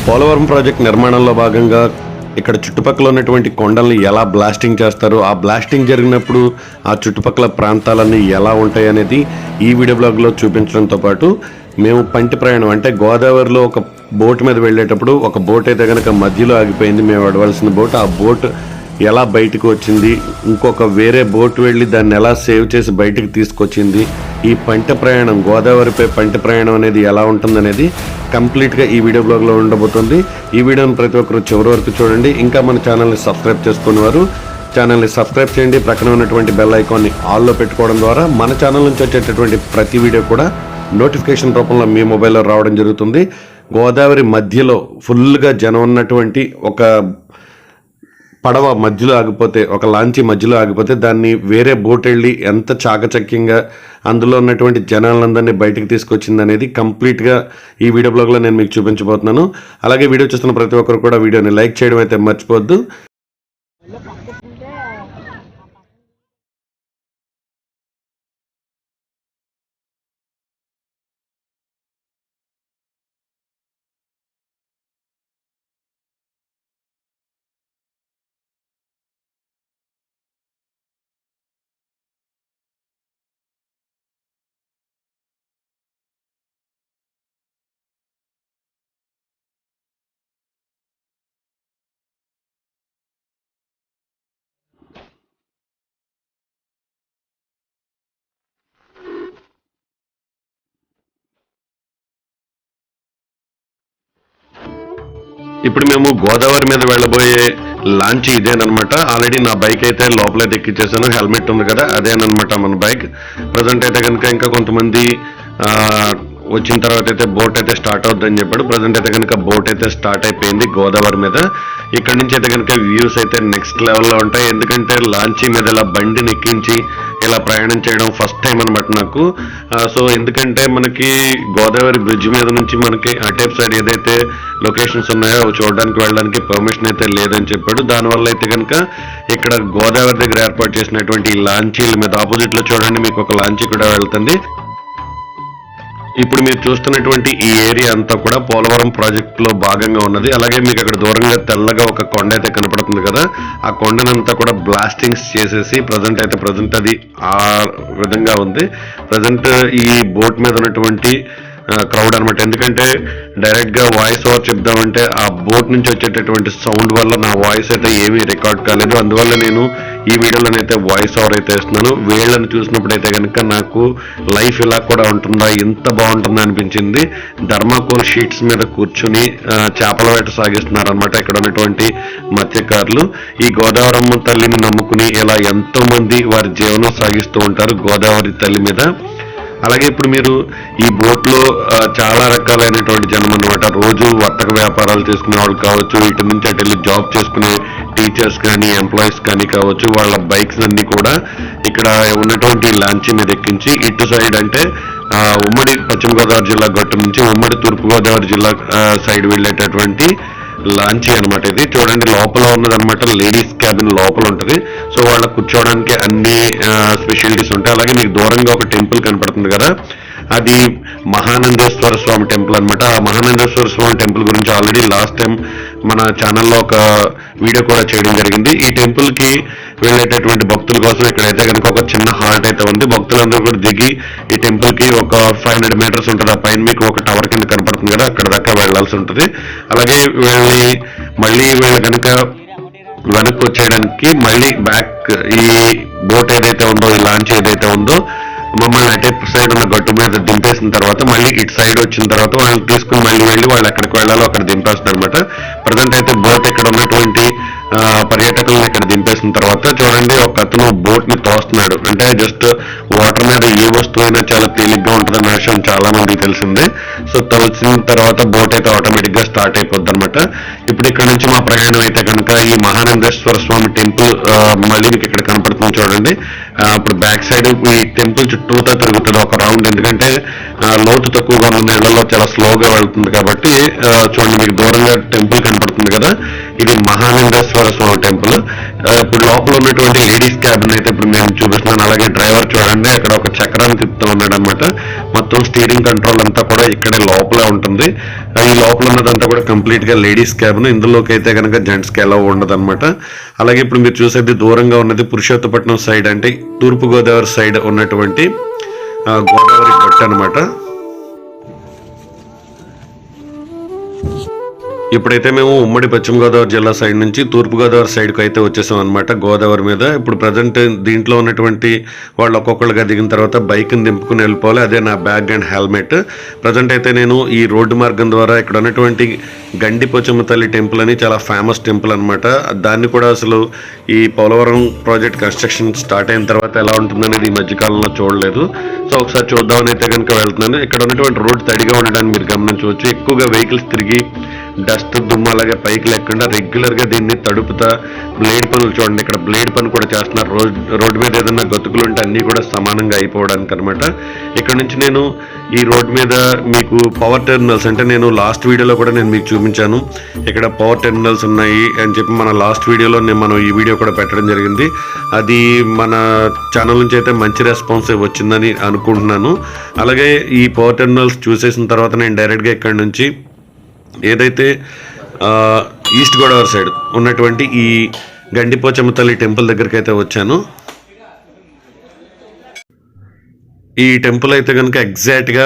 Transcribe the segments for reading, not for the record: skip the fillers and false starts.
Polavaram project నిర్మాణంలో భాగంగా ఇక్కడ చుట్టుపక్కల ఉన్నటువంటి కొండల్ని ఎలా బ్లాస్టింగ్ చేస్తారు, ఆ బ్లాస్టింగ్ జరిగినప్పుడు ఆ చుట్టుపక్కల ప్రాంతాలన్నీ ఎలా ఉంటాయి అనేది ఈ వీడియో బ్లాగ్లో చూపించడంతో పాటు మేము పంటి ప్రయాణం అంటే గోదావరిలో ఒక బోట్ మీద వెళ్ళేటప్పుడు ఒక బోట్ అయితే కనుక మధ్యలో ఆగిపోయింది, మేము అడవలసిన బోట్, ఆ బోట్ ఎలా బయటకు వచ్చింది, ఇంకొక వేరే బోట్ వెళ్ళి దాన్ని ఎలా సేవ్ చేసి బయటికి తీసుకొచ్చింది, ఈ పంట ప్రయాణం గోదావరిపై పంట ప్రయాణం అనేది ఎలా ఉంటుందనేది కంప్లీట్గా ఈ వీడియో బ్లాగ్లో ఉండబోతుంది. ఈ వీడియోని ప్రతి ఒక్కరు చివరి వరకు చూడండి. ఇంకా మన ఛానల్ని సబ్స్క్రైబ్ చేసుకునేవారు ఛానల్ని సబ్స్క్రైబ్ చేయండి. ప్రక్కన ఉన్నటువంటి బెల్ ఐకాన్ని ఆల్లో పెట్టుకోవడం ద్వారా మన ఛానల్ నుంచి వచ్చేటటువంటి ప్రతి వీడియో కూడా నోటిఫికేషన్ రూపంలో మీ మొబైల్లో రావడం జరుగుతుంది. గోదావరి మధ్యలో ఫుల్గా జనం ఉన్నటువంటి ఒక పడవ మధ్యలో ఆగిపోతే, ఒక లాంచీ మధ్యలో ఆగిపోతే దాన్ని వేరే బోట్ వెళ్ళి ఎంత చాకచక్యంగా అందులో ఉన్నటువంటి జనాలందరినీ బయటికి తీసుకొచ్చింది అనేది కంప్లీట్గా ఈ వీడియో బ్లాగ్లో నేను మీకు చూపించబోతున్నాను. అలాగే వీడియో చూస్తున్న ప్రతి ఒక్కరు కూడా వీడియోని లైక్ చేయడం అయితే మర్చిపోవద్దు. ఇప్పుడు మేము గోదావరి మీద వెళ్ళబోయే లాంచీ ఇదేనమాట. ఆల్రెడీ నా బైక్ అయితే లోపలైతే ఎక్కించేసాను, హెల్మెట్ ఉంది కదా, అదేనమాట మన బైక్. ప్రజెంట్ అయితే కనుక ఇంకా కొంతమంది వచ్చిన తర్వాత అయితే బోట్ అయితే స్టార్ట్ అవుతుందని చెప్పాడు. ప్రజెంట్ అయితే కనుక బోట్ అయితే స్టార్ట్ అయిపోయింది గోదావరి మీద. ఇక్కడ నుంచి అయితే కనుక వ్యూస్ అయితే నెక్స్ట్ లెవెల్లో ఉంటాయి. ఎందుకంటే లాంచీ మీద ఇలా బండిని ఎక్కించి ఇలా ప్రయాణం చేయడం ఫస్ట్ టైం అనమాట నాకు. సో ఎందుకంటే మనకి గోదావరి బ్రిడ్జ్ మీద నుంచి మనకి అటేప్ సైడ్ ఏదైతే లొకేషన్స్ ఉన్నాయో అవి చూడడానికి వెళ్ళడానికి పర్మిషన్ అయితే లేదని చెప్పాడు. దానివల్ల అయితే కనుక ఇక్కడ గోదావరి దగ్గర ఏర్పాటు చేసినటువంటి లాంచీల మీద ఆపోజిట్ లో చూడండి మీకు ఒక లాంచీ కూడా వెళ్తుంది. ఇప్పుడు మీరు చూస్తున్నటువంటి ఈ ఏరియా అంతా కూడా పోలవరం ప్రాజెక్ట్ లో భాగంగా ఉన్నది. అలాగే మీకు అక్కడ దూరంగా తెల్లగా ఒక కొండ అయితే కనపడుతుంది కదా, ఆ కొండనంతా కూడా బ్లాస్టింగ్స్ చేసేసి ప్రజెంట్ అది ఆ విధంగా ఉంది. ప్రజెంట్ ఈ బోట్ మీద ఉన్నటువంటి క్రౌడ్ అనమాట. ఎందుకంటే డైరెక్ట్ గా వాయిస్ ఓవర్ చెప్దామంటే ఆ బోట్ నుంచి వచ్చేటటువంటి సౌండ్ వల్ల నా వాయిస్ అయితే ఏమీ రికార్డ్ కాలేదు. అందువల్ల నేను ఈ వీడియోలోనైతే వాయిస్ ఓవర్ అయితే ఇస్తున్నాను. వీళ్ళని చూసినప్పుడు అయితే కనుక నాకు లైఫ్ ఇలా కూడా ఉంటుందా, ఇంత బాగుంటుందా అనిపించింది. ధర్మాకోల్ షీట్స్ మీద కూర్చుని చేపల వేట సాగిస్తున్నారు అనమాట ఇక్కడ ఉన్నటువంటి మత్స్యకారులు. ఈ గోదావరమ్మ తల్లిని నమ్ముకుని ఇలా ఎంతో మంది వారి జీవనం సాగిస్తూ ఉంటారు గోదావరి తల్లి మీద. అలాగే ఇప్పుడు మీరు ఈ బోట్లో చాలా రకాలైనటువంటి జనం అనమాట. రోజు వర్తక వ్యాపారాలు చేసుకునే వాళ్ళు కావచ్చు, ఇటు నుంచి అటు వెళ్ళి జాబ్ చేసుకునే టీచర్స్ కానీ ఎంప్లాయీస్ కానీ కావచ్చు, వాళ్ళ బైక్స్ అన్ని కూడా ఇక్కడ ఉన్నటువంటి లాంచీ మీద ఎక్కించి ఇటు సైడ్ అంటే ఉమ్మడి పశ్చిమ గోదావరి జిల్లా గట్టు నుంచి ఉమ్మడి తూర్పుగోదావరి జిల్లా సైడ్ వెళ్ళేటటువంటి లాంచీ అనమాట. ఇది చూడండి లోపల ఉన్నదనమాట, లేడీస్ క్యాబిన్ లోపల ఉంటుంది. సో వాళ్ళకు కూర్చోవడానికి అన్ని స్పెషాలిటీస్ ఉంటాయి. అలాగే మీకు దూరంగా ఒక టెంపుల్ కనపడుతుంది కదా, అది మహానందేశ్వర స్వామి టెంపుల్ అనమాట. ఆ మహానందేశ్వర స్వామి టెంపుల్ గురించి ఆల్రెడీ లాస్ట్ టైం మన ఛానల్లో ఒక వీడియో కూడా చేయడం జరిగింది. ఈ టెంపుల్ కి వెళ్ళేటటువంటి భక్తుల కోసం ఇక్కడైతే కనుక ఒక చిన్న హాల్ట్ అయితే ఉంది. భక్తులందరూ కూడా దిగి ఈ టెంపుల్ కి ఒక 500 మీటర్స్ ఉంటుంది. ఆ పైన మీకు ఒక టవర్ కింద కనపడుతుంది కదా, అక్కడ దాకా వెళ్లాల్సి ఉంటుంది. అలాగే మళ్ళీ వీళ్ళు కనుక వెనక్కి వచ్చేయడానికి మళ్ళీ బ్యాక్ ఈ బోట్ ఏదైతే ఉందో, ఈ లాంచ్ ఏదైతే ఉందో మమ్మల్ని అటే సైడ్ ఉన్న గట్టు మీద దింపేసిన తర్వాత మళ్ళీ ఇటు సైడ్ వచ్చిన తర్వాత వాళ్ళని తీసుకుని మళ్ళీ వెళ్ళి వాళ్ళు ఎక్కడికి వెళ్ళాలో అక్కడ దింపేస్తారు అనమాట. ప్రజెంట్ అయితే బోట్ ఇక్కడ ఉన్నటువంటి పర్యాటకులను ఇక్కడ దింపేసిన తర్వాత చూడండి ఒక అతను బోట్ ని తోస్తున్నాడు. అంటే జస్ట్ వాటర్ మీద ఏ వస్తువు అయినా చాలా తేలిగ్గా ఉంటుందన్న విషయం చాలా మందికి తెలిసిందే. సో తోసిన తర్వాత బోట్ అయితే ఆటోమేటిక్ గా స్టార్ట్ అయిపోద్ది అనమాట. ఇప్పుడు ఇక్కడ నుంచి మా ప్రయాణం అయితే కనుక ఈ మహానందేశ్వర స్వామి టెంపుల్ మళ్ళీ మీకు ఇక్కడ కనపడుతుంది చూడండి. ఇప్పుడు బ్యాక్ సైడ్ ఈ టెంపుల్ చుట్టూతా తిరుగుతుంది ఒక రౌండ్. ఎందుకంటే లోతు తక్కువగా ఉన్న నీళ్ళలో చాలా స్లోగా వెళ్తుంది కాబట్టి చూడండి మీకు దూరంగా టెంపుల్ కనపడుతుంది కదా, ఇది మహానందేశ్వర స్వామి టెంపుల్. ఇప్పుడు లోపల ఉన్నటువంటి లేడీస్ క్యాబిన్ అయితే ఇప్పుడు నేను చూపిస్తున్నాను. అలాగే డ్రైవర్ చూడండి అక్కడ ఒక చక్రాన్ని తిప్పుతూ ఉన్నాడు అనమాట. మొత్తం స్టీరింగ్ కంట్రోల్ అంతా కూడా ఇక్కడే లోపలే ఉంటుంది. ఈ లోపల ఉన్నదంతా కూడా కంప్లీట్ గా లేడీస్ క్యాబిన్. ఇందులోకి అయితే కనుక జెంట్స్ కి ఎలా ఉండదు అనమాట. అలాగే ఇప్పుడు మీరు చూసేది దూరంగా ఉన్నది పురుషోత్తపట్నం సైడ్, అంటే తూర్పు గోదావరి సైడ్ ఉన్నటువంటి గోదావరి గట్టు అనమాట. ఇప్పుడైతే మేము ఉమ్మడి పశ్చిమ గోదావరి జిల్లా సైడ్ నుంచి తూర్పు గోదావరి సైడ్కి అయితే వచ్చేసాం అనమాట గోదావరి మీద. ఇప్పుడు ప్రజెంట్ దీంట్లో ఉన్నటువంటి వాళ్ళు ఒక్కొక్కరుగా దిగిన తర్వాత బైక్ని దింపుకుని వెళ్ళిపోవాలి. అదే నా బ్యాగ్ అండ్ హెల్మెట్. ప్రజెంట్ అయితే నేను ఈ రోడ్డు మార్గం ద్వారా ఇక్కడ ఉన్నటువంటి గండి పోచమ్మ తల్లి టెంపుల్ అని చాలా ఫేమస్ టెంపుల్ అనమాట. దాన్ని కూడా అసలు ఈ పోలవరం ప్రాజెక్ట్ కన్స్ట్రక్షన్ స్టార్ట్ అయిన తర్వాత ఎలా ఉంటుందనేది ఈ మధ్యకాలంలో చూడలేదు. సో ఒకసారి చూద్దామని అయితే కనుక వెళ్తున్నాను. ఇక్కడ ఉన్నటువంటి రోడ్ తడిగా ఉండడానికి మీరు గమనించవచ్చు. ఎక్కువగా వెహికల్స్ తిరిగి డస్ట్ దుమ్ము అలాగే పైకి లేకుండా రెగ్యులర్గా దీన్ని తడుపుతా బ్లేడ్ పనులు చూడండి. ఇక్కడ బ్లేడ్ పని కూడా చేస్తున్నారు. రోడ్డు మీద ఏదైనా గతుకులు ఉంటే అన్నీ కూడా సమానంగా అయిపోవడానికి అనమాట. ఇక్కడ నుంచి నేను ఈ రోడ్ మీద మీకు పవర్ టెర్మినల్స్, అంటే నేను లాస్ట్ వీడియోలో కూడా నేను మీకు చూపించాను ఇక్కడ పవర్ టెర్మినల్స్ ఉన్నాయి అని చెప్పి. మన లాస్ట్ వీడియోలో మనం ఈ వీడియో కూడా పెట్టడం జరిగింది. అది మన ఛానల్ నుంచి అయితే మంచి రెస్పాన్స్ వచ్చిందని అనుకుంటున్నాను. అలాగే ఈ పవర్ టెర్మినల్స్ చూసేసిన తర్వాత నేను డైరెక్ట్గా ఇక్కడ నుంచి ఏదైతే ఈస్ట్ గోదావరి సైడ్ ఉన్నటువంటి ఈ గండిపోచమ్మ తల్లి టెంపుల్ దగ్గరికి అయితే వచ్చాను. ఈ టెంపుల్ అయితే కనుక ఎగ్జాక్ట్గా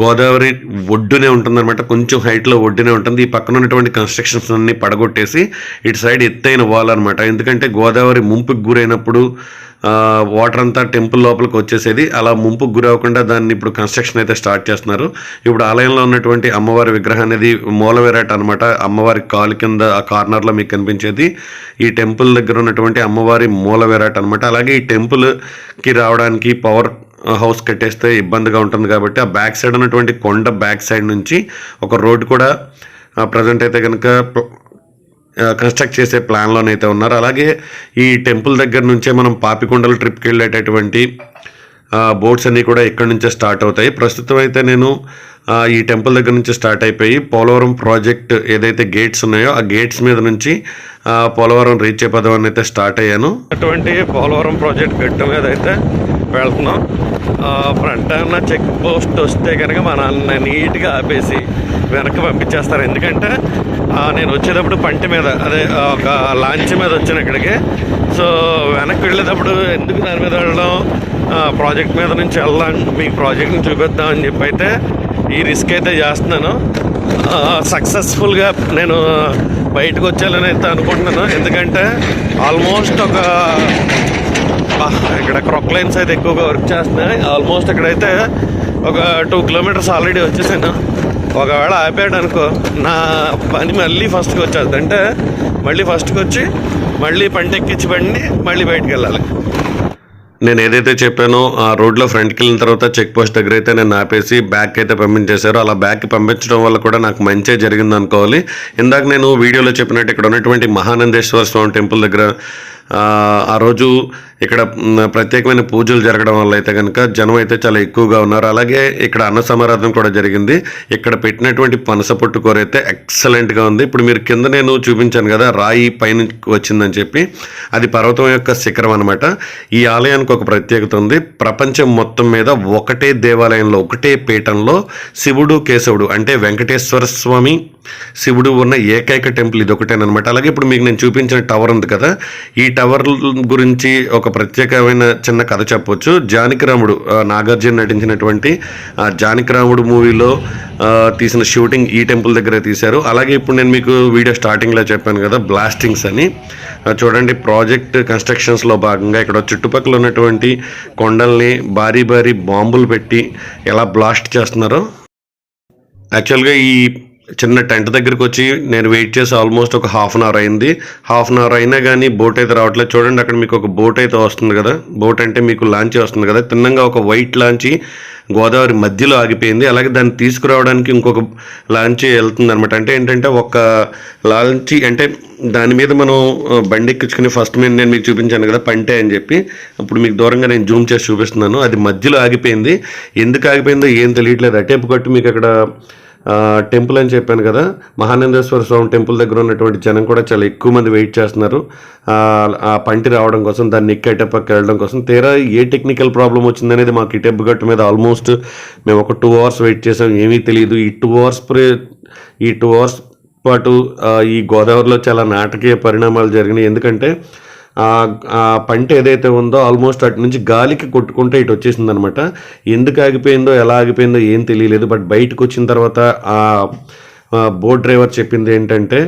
గోదావరి ఒడ్డునే ఉంటుందన్నమాట. కొంచెం హైట్లో ఒడ్డునే ఉంటుంది. ఈ పక్కన ఉన్నటువంటి కన్స్ట్రక్షన్స్ అన్ని పడగొట్టేసి ఇటు సైడ్ ఎత్తైన వాల్ అనమాట. ఎందుకంటే గోదావరి ముంపుకు గురైనప్పుడు వాటర్ అంతా టెంపుల్ లోపలికి వచ్చేసేది. అలా ముంపుకు గురవకుండా దాన్ని ఇప్పుడు కన్స్ట్రక్షన్ అయితే స్టార్ట్ చేస్తున్నారు. ఇప్పుడు ఆలయంలో ఉన్నటువంటి అమ్మవారి విగ్రహం అనేది మూలవిరాట్ అనమాట. అమ్మవారి కాలు కింద ఆ కార్నర్లో మీకు కనిపించేది ఈ టెంపుల్ దగ్గర ఉన్నటువంటి అమ్మవారి మూలవిరాట్ అనమాట. అలాగే ఈ టెంపుల్కి రావడానికి పవర్ హౌస్ కట్టేస్తే ఇబ్బందిగా ఉంటుంది కాబట్టి ఆ బ్యాక్ సైడ్ ఉన్నటువంటి కొండ బ్యాక్ సైడ్ నుంచి ఒక రోడ్డు కూడా ప్రజెంట్ అయితే కనుక కన్స్ట్రక్ట్ చేసే ప్లాన్లోనైతే ఉన్నారు. అలాగే ఈ టెంపుల్ దగ్గర నుంచే మనం పాపికొండల ట్రిప్కి వెళ్ళేటటువంటి బోట్స్ అన్నీ కూడా ఇక్కడి నుంచే స్టార్ట్ అవుతాయి. ప్రస్తుతం అయితే నేను ఈ టెంపుల్ దగ్గర నుంచి స్టార్ట్ అయిపోయి పోలవరం ప్రాజెక్ట్ ఏదైతే గేట్స్ ఉన్నాయో ఆ గేట్స్ మీద నుంచి పోలవరం రీచ్ అయిపోదామని అయితే స్టార్ట్ అయ్యాను. అటువంటి పోలవరం ప్రాజెక్ట్ గట్టు మీద అయితే వెళ్తున్నాం. ఫ్రంట్ అన్న చెక్ పోస్ట్ వస్తే కనుక మా నాన్న నీట్గా ఆపేసి వెనక్కి పంపించేస్తారు. ఎందుకంటే నేను వచ్చేటప్పుడు పంటి మీద అదే ఒక లాంచ్ మీద వచ్చాను ఇక్కడికి. సో వెనక్కి వెళ్ళేటప్పుడు ఎందుకు దాని మీద వెళ్ళడం, ప్రాజెక్ట్ మీద నుంచి వెళ్దాం, మీకు ప్రాజెక్ట్ని చూపిద్దాం అని చెప్పి అయితే ఈ రిస్క్ అయితే చేస్తున్నాను. సక్సెస్ఫుల్గా నేను బయటకు వచ్చేయాలని అయితే అనుకుంటున్నాను. ఎందుకంటే ఆల్మోస్ట్ ఇక్కడ క్రొక్లైన్స్ అయితే ఎక్కువగా వర్క్ చేస్తున్నాయి. ఆల్మోస్ట్ ఇక్కడైతే ఒక 2 కిలోమీటర్స్ ఆల్రెడీ వచ్చేసాను. ఒకవేళ ఆపాడు అనుకో నా పని మళ్ళీ ఫస్ట్కి వచ్చేది. అంటే మళ్ళీ ఫస్ట్కి వచ్చి మళ్ళీ పంటెక్కించి బండి మళ్ళీ బయటకు వెళ్ళాలి. నేను ఏదైతే చెప్పానో ఆ రోడ్లో ఫ్రంట్కి వెళ్ళిన తర్వాత చెక్ పోస్ట్ దగ్గర అయితే నేను ఆపేసి బ్యాక్ అయితే పంపించేశారు. అలా బ్యాక్కి పంపించడం వల్ల కూడా నాకు మంచి జరిగింది అనుకోవాలి. ఇందాక నేను వీడియోలో చెప్పినట్టు ఇక్కడ ఉన్నటువంటి మహానందేశ్వర స్వామి టెంపుల్ దగ్గర ఆ రోజు ఇక్కడ ప్రత్యేకమైన పూజలు జరగడం వల్ల అయితే కనుక జనం అయితే చాలా ఎక్కువగా ఉన్నారు. అలాగే ఇక్కడ అన్న సమారాధన కూడా జరిగింది. ఇక్కడ పెట్టినటువంటి పనస పొట్టు కూర అయితే ఎక్సలెంట్గా ఉంది. ఇప్పుడు మీరు కింద నేను చూపించాను కదా రాయి పైన వచ్చిందని చెప్పి, అది పర్వతం యొక్క శిఖరం అనమాట. ఈ ఆలయానికి ఒక ప్రత్యేకత ఉంది. ప్రపంచం మొత్తం మీద ఒకటే దేవాలయంలో ఒకటే పీఠంలో శివుడు కేశవుడు అంటే వెంకటేశ్వర స్వామి శివుడు ఉన్న ఏకైక టెంపుల్ ఇది ఒకటేనమాట. అలాగే ఇప్పుడు మీకు నేను చూపించిన టవర్ ఉంది కదా, ఈ టవర్ గురించి ఒక ప్రత్యేకమైన చిన్న కథ చెప్పొచ్చు. జానకిరాముడు నాగార్జున నటించినటువంటి జానకిరాముడు మూవీలో తీసిన షూటింగ్ ఈ టెంపుల్ దగ్గరే తీశారు. అలాగే ఇప్పుడు నేను మీకు వీడియో స్టార్టింగ్లో చెప్పాను కదా బ్లాస్టింగ్స్ అని, చూడండి ప్రాజెక్ట్ కన్స్ట్రక్షన్స్లో భాగంగా ఇక్కడ చుట్టుపక్కల ఉన్నటువంటి కొండల్ని భారీ భారీ బాంబులు పెట్టి ఎలా బ్లాస్ట్ చేస్తున్నారో. యాక్చువల్గా ఈ చిన్న టెంట్ దగ్గరికి వచ్చి నేను వెయిట్ చేసి ఆల్మోస్ట్ ఒక హాఫ్ అన్ అవర్ అయింది. హాఫ్ అన్ అవర్ అయినా కానీ బోట్ అయితే రావట్లేదు. చూడండి అక్కడ మీకు ఒక బోట్ అయితే వస్తుంది కదా, బోట్ అంటే మీకు లాంచీ వస్తుంది కదా, తిన్నంగా ఒక వైట్ లాంచీ గోదావరి మధ్యలో ఆగిపోయింది. అలాగే దాన్ని తీసుకురావడానికి ఇంకొక లాంచీ వెళ్తుంది అనమాట. అంటే ఏంటంటే ఒక లాంచీ అంటే దాని మీద మనం బండి ఎక్కించుకుని ఫస్ట్ నేను మీకు చూపించాను కదా పంటే అని చెప్పి, అప్పుడు మీకు దూరంగా నేను జూమ్ చేసి చూపిస్తున్నాను. అది మధ్యలో ఆగిపోయింది. ఎందుకు ఆగిపోయిందో ఏం తెలియట్లేదు. అటేపు కట్టు మీకు అక్కడ టెంపుల్ అని చెప్పాను కదా, మహానందేశ్వర స్వామి టెంపుల్ దగ్గర ఉన్నటువంటి జనం కూడా చాలా ఎక్కువ మంది వెయిట్ చేస్తున్నారు ఆ పంటి రావడం కోసం, దాన్ని ఎక్కి అటెప్పకి వెళ్ళడం కోసం. తీరా ఏ టెక్నికల్ ప్రాబ్లం వచ్చిందనేది మాకు ఈ టెంపు గట్టు మీద ఆల్మోస్ట్ మేము ఒక 2 hours వెయిట్ చేసాం, ఏమీ తెలియదు. ఈ 2 hours పాటు ఈ గోదావరిలో చాలా నాటకీయ పరిణామాలు జరిగినాయి. ఎందుకంటే ఆ పంట ఏదైతే ఉందో ఆల్మోస్ట్ అటు నుంచి గాలికి కొట్టుకుంటే ఇటు వచ్చేసింది అనమాట. ఎందుకు ఆగిపోయిందో ఎలా ఆగిపోయిందో ఏం తెలియలేదు. బట్ బయటకు వచ్చిన తర్వాత ఆ బోట్ డ్రైవర్ చెప్పింది ఏంటంటే,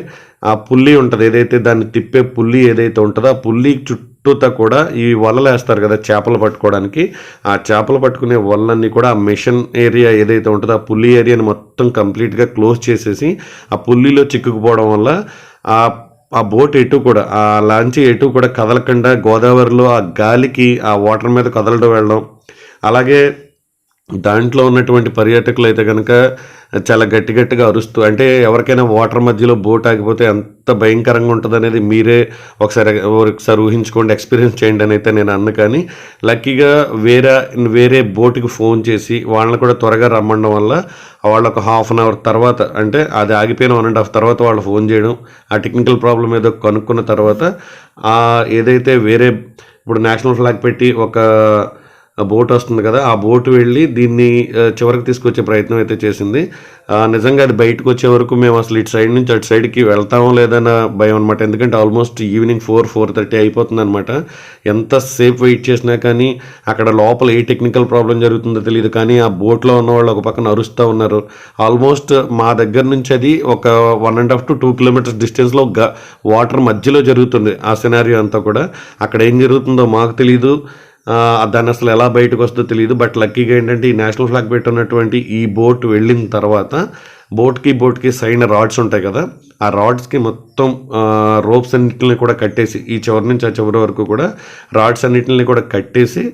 ఆ పుల్లి ఉంటుంది ఏదైతే, దాన్ని తిప్పే పుల్లి ఏదైతే ఉంటుందో ఆ పుల్లి చుట్టూతా కూడా ఈ వలలు వేస్తారు కదా చేపలు పట్టుకోవడానికి, ఆ చేపలు పట్టుకునే వలలన్నీ కూడా ఆ మిషన్ ఏరియా ఏదైతే ఉంటుందో ఆ పుల్లి ఏరియాని మొత్తం కంప్లీట్గా క్లోజ్ చేసేసి ఆ పుల్లిలో చిక్కుకుపోవడం వల్ల ఆ బోట్ ఎటు కూడా, ఆ లాంచ్ ఎటు కూడా కదలకుండా గోదావరిలో ఆ గాలికి ఆ వాటర్ మీద కదలడం వెళ్ళడం. అలాగే దాంట్లో ఉన్నటువంటి పర్యాటకులు అయితే కనుక చాలా గట్టిగా అరుస్తూ, అంటే ఎవరికైనా వాటర్ మధ్యలో బోట్ ఆగిపోతే ఎంత భయంకరంగా ఉంటుంది అనేది మీరే ఒకసారి ఊహించుకోండి, ఎక్స్పీరియన్స్ చేయండి అని అయితే నేను అన్న. కానీ లక్కీగా వేరే బోట్కి ఫోన్ చేసి వాళ్ళని కూడా త్వరగా రమ్మడం వల్ల వాళ్ళు ఒక 1/2 hour తర్వాత, అంటే అది ఆగిపోయిన 1.5 తర్వాత వాళ్ళు ఫోన్ చేయడం, ఆ టెక్నికల్ ప్రాబ్లం ఏదో కనుక్కున్న తర్వాత ఏదైతే ఇప్పుడు నేషనల్ ఫ్లాగ్ పెట్టి ఒక బోట్ వస్తుంది కదా, ఆ బోటు వెళ్ళి దీన్ని చివరికి తీసుకొచ్చే ప్రయత్నం అయితే చేసింది. నిజంగా అది బయటకు వచ్చే వరకు మేము అసలు ఇటు సైడ్ నుంచి అటు సైడ్కి వెళ్తామో లేదన్న భయం అనమాట. ఎందుకంటే ఆల్మోస్ట్ ఈవినింగ్ 4-4:30 అయిపోతుంది అనమాట. ఎంతసేపు వెయిట్ చేసినా కానీ అక్కడ లోపల ఏ టెక్నికల్ ప్రాబ్లం జరుగుతుందో తెలియదు. కానీ ఆ బోట్లో ఉన్న వాళ్ళు ఒక పక్కన అరుస్తూ ఉన్నారు. ఆల్మోస్ట్ మా దగ్గర నుంచి అది ఒక 1.5 to 2 kilometers డిస్టెన్స్లో వాటర్ మధ్యలో జరుగుతుంది ఆ సినారియో అంతా కూడా. అక్కడ ఏం జరుగుతుందో మాకు తెలీదు, దాన్ని అసలు ఎలా బయటకు వస్తుందో తెలియదు. బట్ లక్కీగా ఏంటంటే ఈ నేషనల్ ఫ్లాగ్ పెట్టి ఉన్నటువంటి ఈ బోట్ వెళ్ళిన తర్వాత బోట్కి సైడ్ రాడ్స్ ఉంటాయి కదా, ఆ రాడ్స్కి మొత్తం రోప్స్ అన్నిటిని కూడా కట్టేసి, ఈ చివరి నుంచి ఆ చివరి వరకు కూడా రాడ్స్ అన్నిటిని కూడా కట్టేసి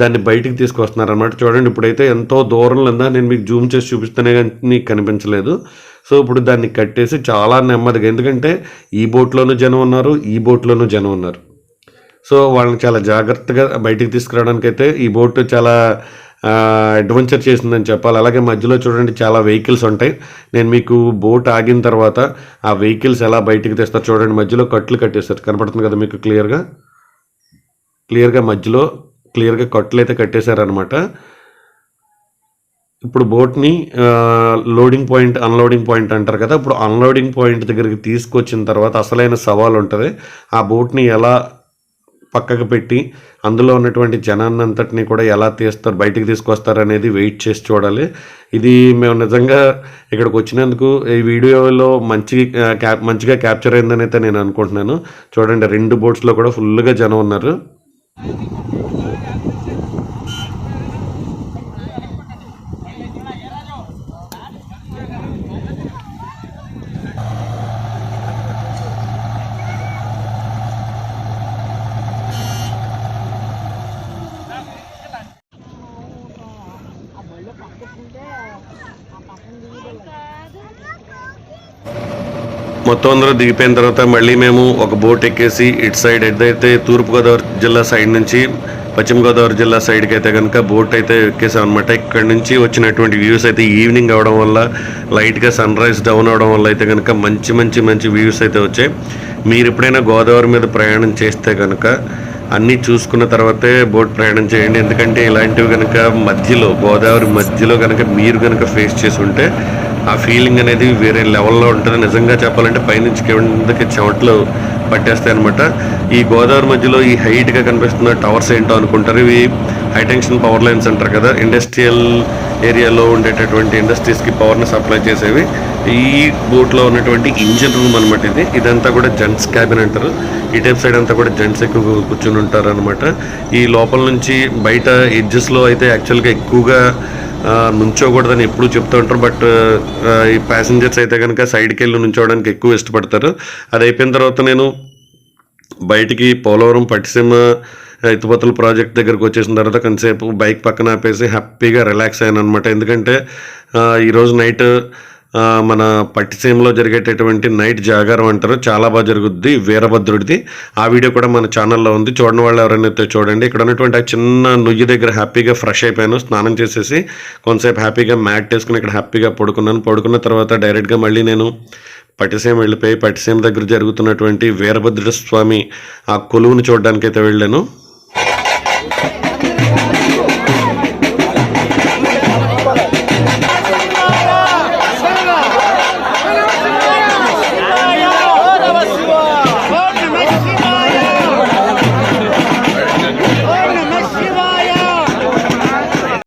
దాన్ని బయటికి తీసుకొస్తున్నారు అనమాట. చూడండి, ఇప్పుడైతే ఎంతో దూరంలో ఉందా, నేను మీకు జూమ్ చేసి చూపిస్తేనే కానీ కనిపించలేదు. సో ఇప్పుడు దాన్ని కట్టేసి చాలా నెమ్మదిగా, ఎందుకంటే ఈ బోట్లోనూ జనం ఉన్నారు, ఈ బోట్లోనూ జనం ఉన్నారు. సో వాళ్ళని చాలా జాగ్రత్తగా బయటికి తీసుకురావడానికి అయితే ఈ బోట్ చాలా అడ్వెంచర్ చేసిందని చెప్పాలి. అలాగే మధ్యలో చూడండి చాలా వెహికల్స్ ఉంటాయి. నేను మీకు బోట్ ఆగిన తర్వాత ఆ వెహికల్స్ ఎలా బయటికి తెస్తారు చూడండి. మధ్యలో కట్లు కట్టేస్తారు, కనపడుతుంది కదా మీకు క్లియర్గా మధ్యలో కట్లు అయితే కట్టేశారనమాట. ఇప్పుడు బోట్ని లోడింగ్ పాయింట్, అన్లోడింగ్ పాయింట్ అంటారు కదా, ఇప్పుడు అన్లోడింగ్ పాయింట్ దగ్గరికి తీసుకొచ్చిన తర్వాత అసలైన సవాల్ ఉంటుంది. ఆ బోట్ని ఎలా పక్కకు పెట్టి అందులో ఉన్నటువంటి జనాన్నంతటిని కూడా ఎలా బయటికి తీసుకొస్తారు అనేది వెయిట్ చేసి చూడాలి. ఇది మేము నిజంగా ఇక్కడికి వచ్చినందుకు ఈ వీడియోలో మంచిగా క్యాప్చర్ అయిందని అయితే నేను అనుకుంటున్నాను. చూడండి, 2 బోట్స్లో కూడా ఫుల్గా జనం ఉన్నారు. మొత్తం అందరూ దిగిపోయిన తర్వాత మళ్ళీ మేము ఒక బోట్ ఎక్కేసి ఇటు సైడ్ ఏదైతే తూర్పుగోదావరి జిల్లా సైడ్ నుంచి పశ్చిమ గోదావరి జిల్లా సైడ్కి అయితే కనుక బోట్ అయితే ఎక్కేసాం అనమాట. ఇక్కడ నుంచి వచ్చినటువంటి వ్యూస్ అయితే ఈవినింగ్ అవడం వల్ల, లైట్గా సన్ రైజ్ డౌన్ అవడం వల్ల అయితే కనుక మంచి వ్యూస్ అయితే వచ్చాయి. మీరు ఎప్పుడైనా గోదావరి మీద ప్రయాణం చేస్తే కనుక అన్నీ చూసుకున్న తర్వాతే బోట్ ప్రయాణం చేయండి. ఎందుకంటే ఇలాంటివి కనుక గోదావరి మధ్యలో కనుక మీరు కనుక ఫేస్ చేసి ఉంటే ఆ ఫీలింగ్ అనేది వేరే లెవెల్లో ఉంటుంది. నిజంగా చెప్పాలంటే పైనుంచి కిందకి చెమటలు పట్టేస్తాయి అనమాట. ఈ గోదావరి మధ్యలో ఈ హైట్గా కనిపిస్తున్న టవర్స్ ఏంటో అనుకుంటారు, ఇవి హై టెన్షన్ పవర్ లైన్స్ అంటారు కదా. ఇండస్ట్రియల్ ఏరియాలో ఉండేటటువంటి ఇండస్ట్రీస్కి పవర్ని సప్లై చేసేవి. ఈ బోట్లో ఉన్నటువంటి ఇంజిన్ రూమ్ అనమాట ఇదంతా కూడా జెంట్స్ క్యాబిన్ అంటారు. ఈ టైప్ సైడ్ అంతా కూడా జెంట్స్ ఎక్కువ కూర్చుని ఉంటారు అనమాట. ఈ లోపల నుంచి బయట ఎడ్జెస్లో అయితే యాక్చువల్గా ఎక్కువగా నుంచోకూడదని ఎప్పుడు చెప్తూ ఉంటారు. బట్ ఈ ప్యాసింజర్స్ అయితే కనుక సైడ్కి వెళ్ళి నుంచోవడానికి ఎక్కువ ఇష్టపడతారు. అది అయిపోయిన తర్వాత నేను బయటికి పోలవరం పట్టిసీమ ఎత్తిపోతల ప్రాజెక్ట్ దగ్గరకు వచ్చేసిన తర్వాత కొంతసేపు బైక్ పక్కన ఆపేసి హ్యాపీగా రిలాక్స్ అయ్యాను అనమాట. ఎందుకంటే ఈరోజు నైట్ మన పట్టిసీమలో జరిగేటటువంటి నైట్ జాగారం అంటారు, చాలా బాగా జరుగుద్ది వీరభద్రుడిది. ఆ వీడియో కూడా మన ఛానల్లో ఉంది, చూడని వాళ్ళు ఎవరైనా అయితే చూడండి. ఇక్కడ ఉన్నటువంటి ఆ చిన్న నుయ్యి దగ్గర హ్యాపీగా ఫ్రెష్ అయిపోయాను, స్నానం చేసేసి కొంతసేపు హ్యాపీగా మ్యాట్ వేసుకుని ఇక్కడ హ్యాపీగా పడుకున్న తర్వాత డైరెక్ట్గా మళ్ళీ నేను పట్టిసీమ వెళ్ళిపోయి పట్టిసీమ దగ్గర జరుగుతున్నటువంటి వీరభద్ర స్వామి ఆ కొలువును చూడడానికి అయితే వెళ్ళాను.